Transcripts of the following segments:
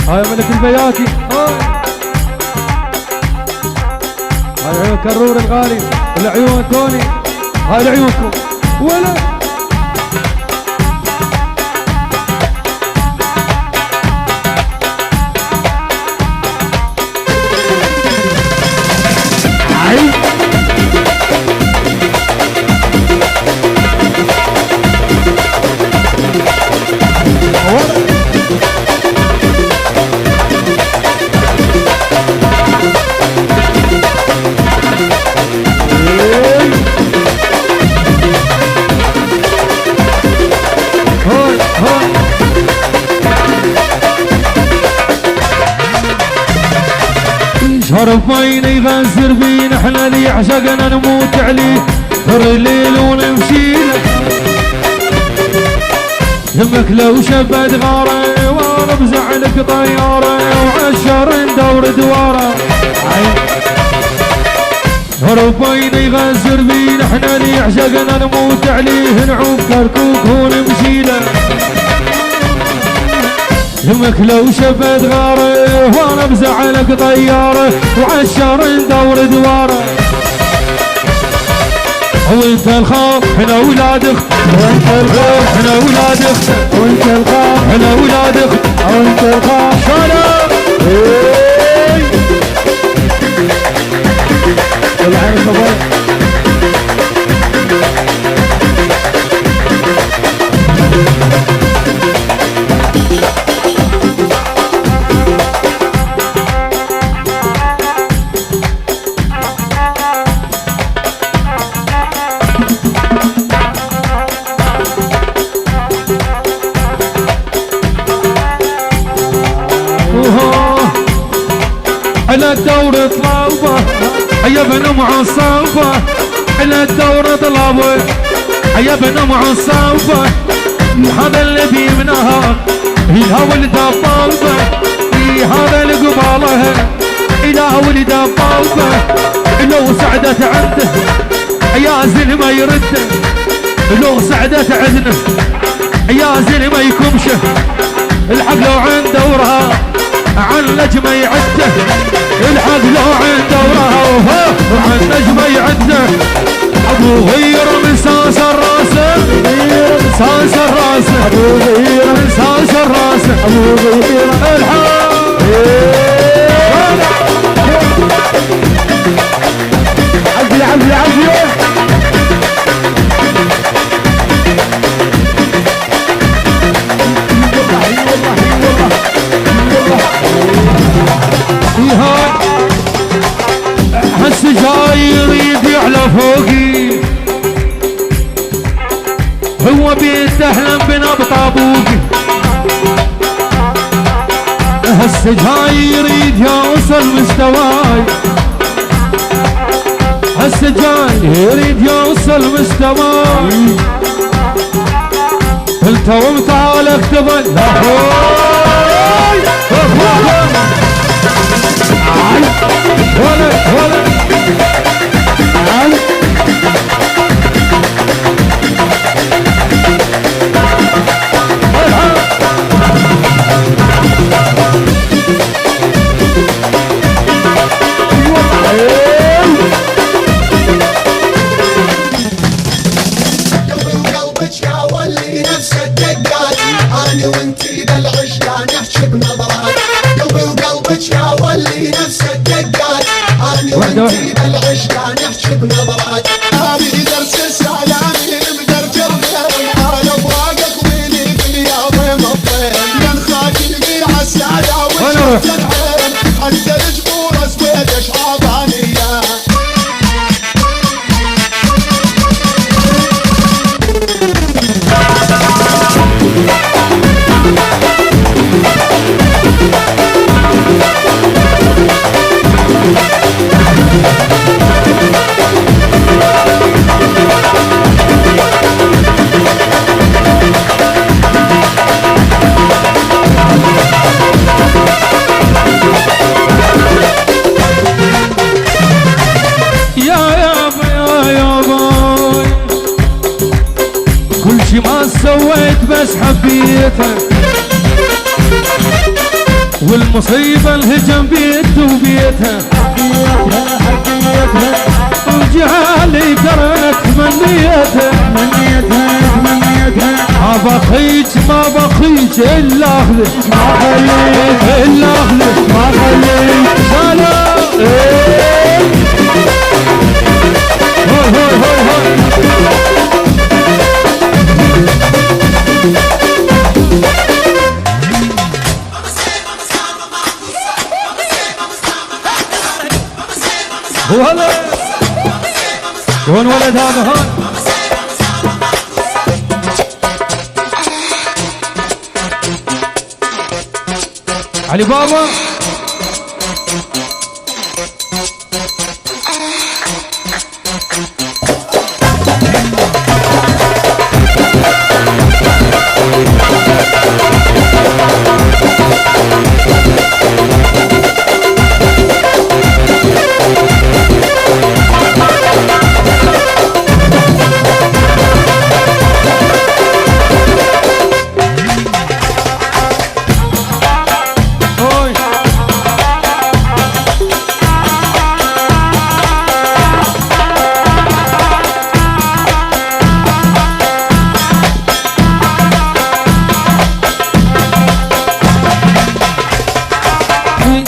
هاي ملك البياتي، هاي عيون كرور الغالي، العيون توني، هاي عيونكم ولا شرف عيني يغزر بينا احنا اللي عشقنا نموت عليه ثر الليل ونمشي له يمك لو شبت غاره وانا بزعلك طياره وعشر ندور دواره شرف عيني يغزر بينا احنا اللي عشقنا نموت عليه نعوم كركوك ونمشي له يمك لو شفت غاره وانا بزعلك طياره وعشر ندور دواره وانت الخاف احنا ولاد اخت وانت الخاف احنا ولاد اخت وانت الخاف احنا ولاد اخت وانت الخاف شلون العين خبر على الدورة طلابة يا بن معصبة على الدورة طلابة يا بن معصبة هذا اللي بي من نهار إلها ولد طلبة هذا اللي قبالها إلها ولد طلبة لو سعدت عنده يا زين ما يرده لو سعدت عندنا يا زين ما يكمشه الحق لو عند دورها عن نجمة يعده الحق لو عند دورها عن نجمة يعده ابو غير مساس الراس مساس الراس ابو غير مساس الراس ابو غير الحق عبي عبي عبي حس جاي يريد يعلى فوقي هو بيت احلم بنبط ابوقي حس جاي يريد يوصل مستواي حس جاي يريد يوصل مستواي قلت ومتعال اختبل ولا قلبك يا ولي نفس الدقات انا وانتي بالعشق كل شي ما سويت بس حبيتها، والمصيبة الهجم بيت وبيتها، وجعلي كرهك تمنيتها، ما بخيج ما بخيج الا اخذك، ما خليك الا اخذك، ما خليك سلام. هوي هوي هوي هوي وهلا هون ولد هذا هون. علي بابا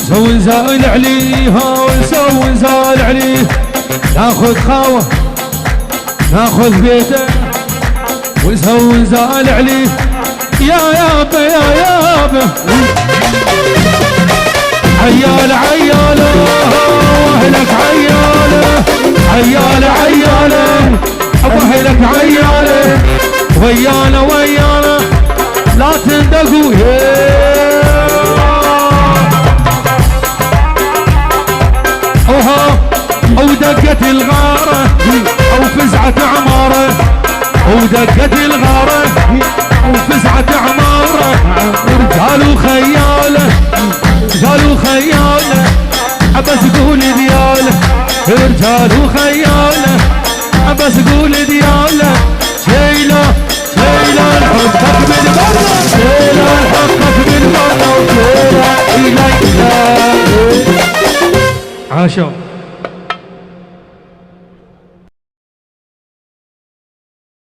سوي زال عليها ونسوي زال عليه، ناخذ خاوه ناخذ بيته ونسوي زال عليه، يا يابا يا يابا عياله عياله واهلك عياله، عياله عياله واهلك عياله، ويانا ويانا لا تندقوا ودقت الغارة او فزعة عمارة، ودقت الغارة وفزعة عمارة، رجال وخيالة رجال وخيالة عبس قول ديالة، رجال وخيالة عبس قول ديالة، شيلة شيلة الحبك من برا، شيلة الحبك من برا، وشيلة إليك عاشوا.